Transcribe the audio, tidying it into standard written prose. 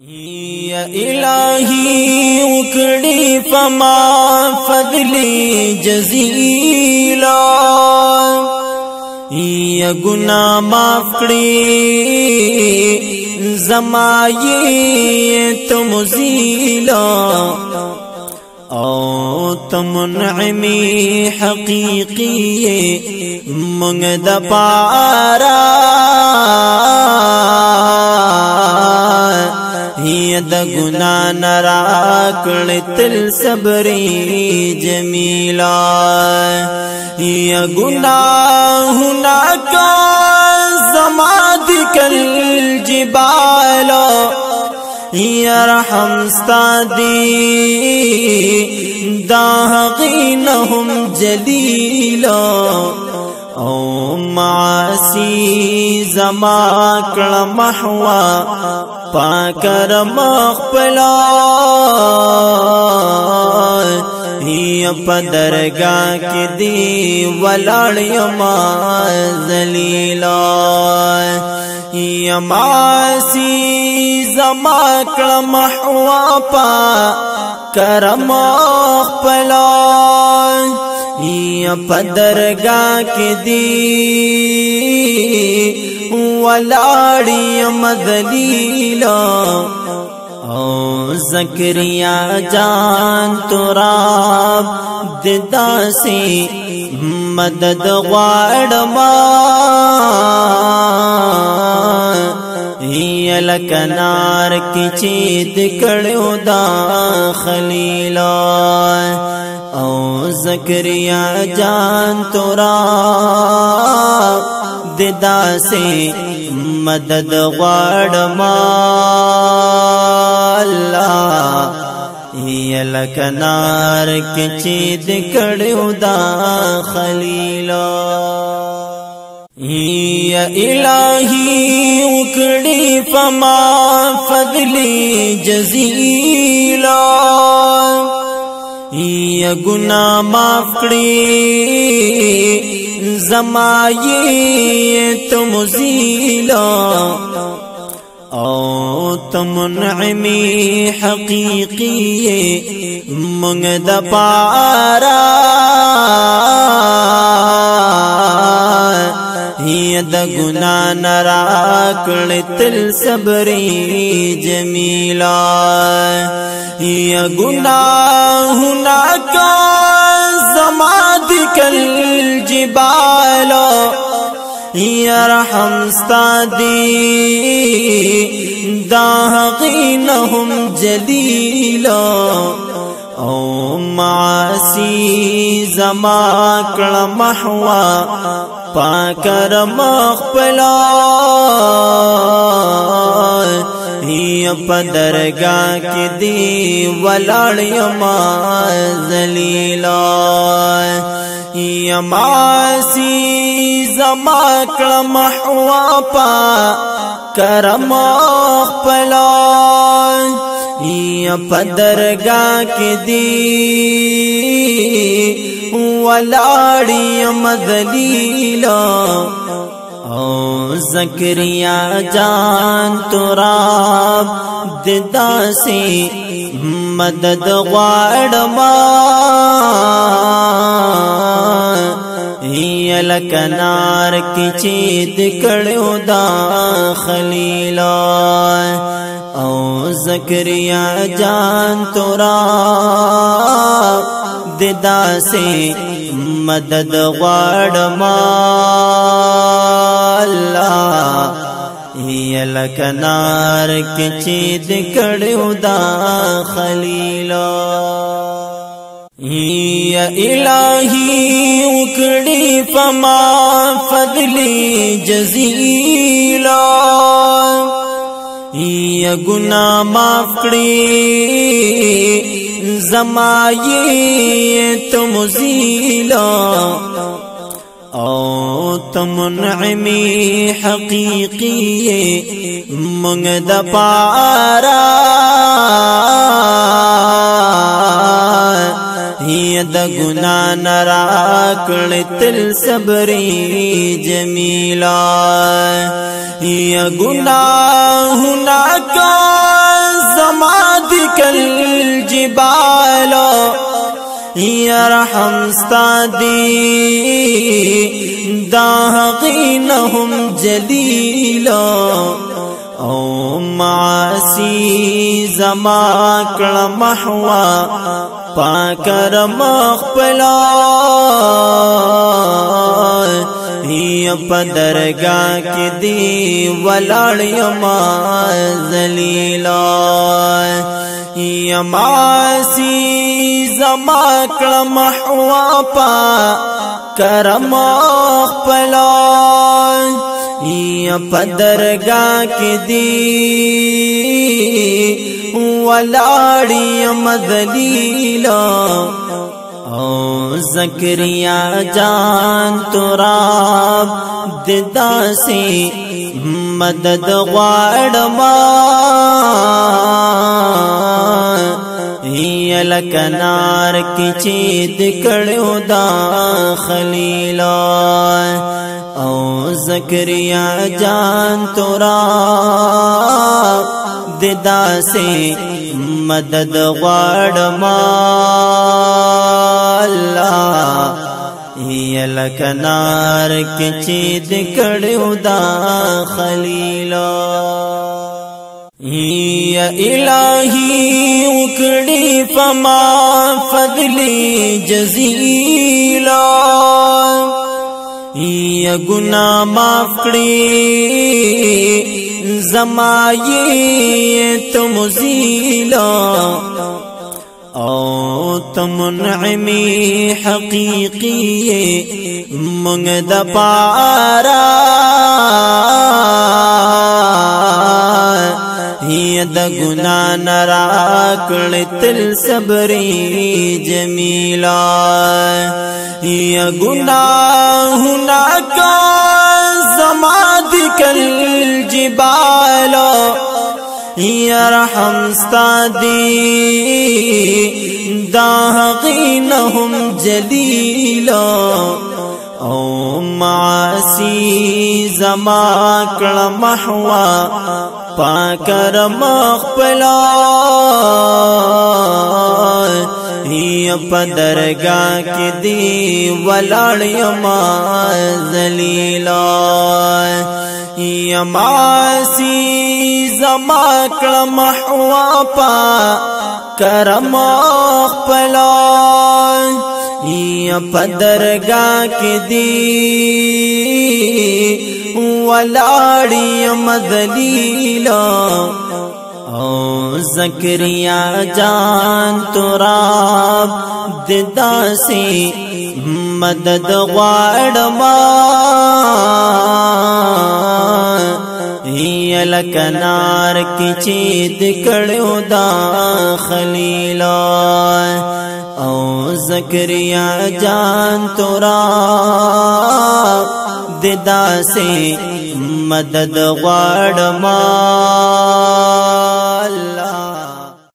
یا الہی اکڑی فما فضلی جزیلا یا گناہ معاف کڑی زمائی تم زیلا او تمنعمی حقیقی منگ دا پارا دا گناہ نراکڑ تل صبری جمیلا یا گناہنا کا زماد کل جبالا یا رحم ستادی داغینہم جلیلا او معاسی زما کڑ محوا پاکر مخپلا یا پدرگاہ کی دی ولاڑی ما ذلیلا یا معاسی زما کڑ محوا پاکر مخپلا یا پدرگاہ کی دی ولاڑی مدلیلا او زکریا جان تراب ددا سے مدد غواړما یا لکنار کی چید کڑیو دا خلیلا او زکریا جان تراب ددا سے مدد غواړما اللہ یا لکنار کی چید کڑیو دا خلیلا یا الہی اکڑی فما فضلی جزیلا یا گناہ معاف کڑی زمائی تم زیلا او تمنعمی حقیقی منگ دا پارا یا دا گناہ نراکڑ تل صبری جمیلا یا گناہنا کا زماد کل جبالا یا رحم ستادی داغینہم جلیلا او معاسی زما کڑ محوا پاکر مخپلا یا پدرگاہ کی دی ولاڑی ما ذلیلا یا معاسی زما کڑ محوا پاکر مخپلا یا پدرگاہ کی دی ولاڑی مدلیلا او زکریا جان تراب ددا سے مدد غواړما یا لکنار کی چید کڑیو دا خلیلا او زکریا جان تراب ددا سے مدد غواړما اللہ یا لکنار کی چید کڑیو دا خلیلا یا الہی اکڑی فما فضلی جزیلا یا گناہ معاف کڑی زمائی تم زیلا او تمنعمی حقیقی منگ دا پارا یا دا گناہ نراکڑ تل صبری جمیلا یا گناہنا کا یا رحم ستادی دا حقینهم جلیلا او معاسی زما کړه محوا پاکر مخپلا یا پدرگاہ کی دی ولاړ یما ذلیلا یا معاسی زما کړه محوا پاکر مخپلا یا پدرگاہ کی دی ولاړی مذلیلا او زکریا جان تراب ددا سے مدد غواړما یا لکنار کی چید کړو دا خلیلا او زکریا جان تراب ددا سے مدد غواړما الله یا لکنار کې چې د کړو دا خلیلا یا الہی وکړي فما فضل جزیلا یا گناہ معاف کړي زمایت مزیلا او تمنعمی حقیقی منگ دا پارا یا دا گناہ نراکل تل صبری جمیلا یا گناہنا کا زماد کل جبالا یا رحم ستادی دا حقینهم جلیلا او معاسی زما کړه محوا پاکر مخپلا یا پدرگاہ کی دی ولاړ یما ذلیلا یا معاسی زما کړه محوا پاکر مخپلا یا پدرگاہ کی دی ولاړی مذلیلا او زکریا جان تراب ددا سے مدد غواړما یا لکنار کی چید کړو دا خلیلا او زکریا جان تراب ددا سے مدد غواړما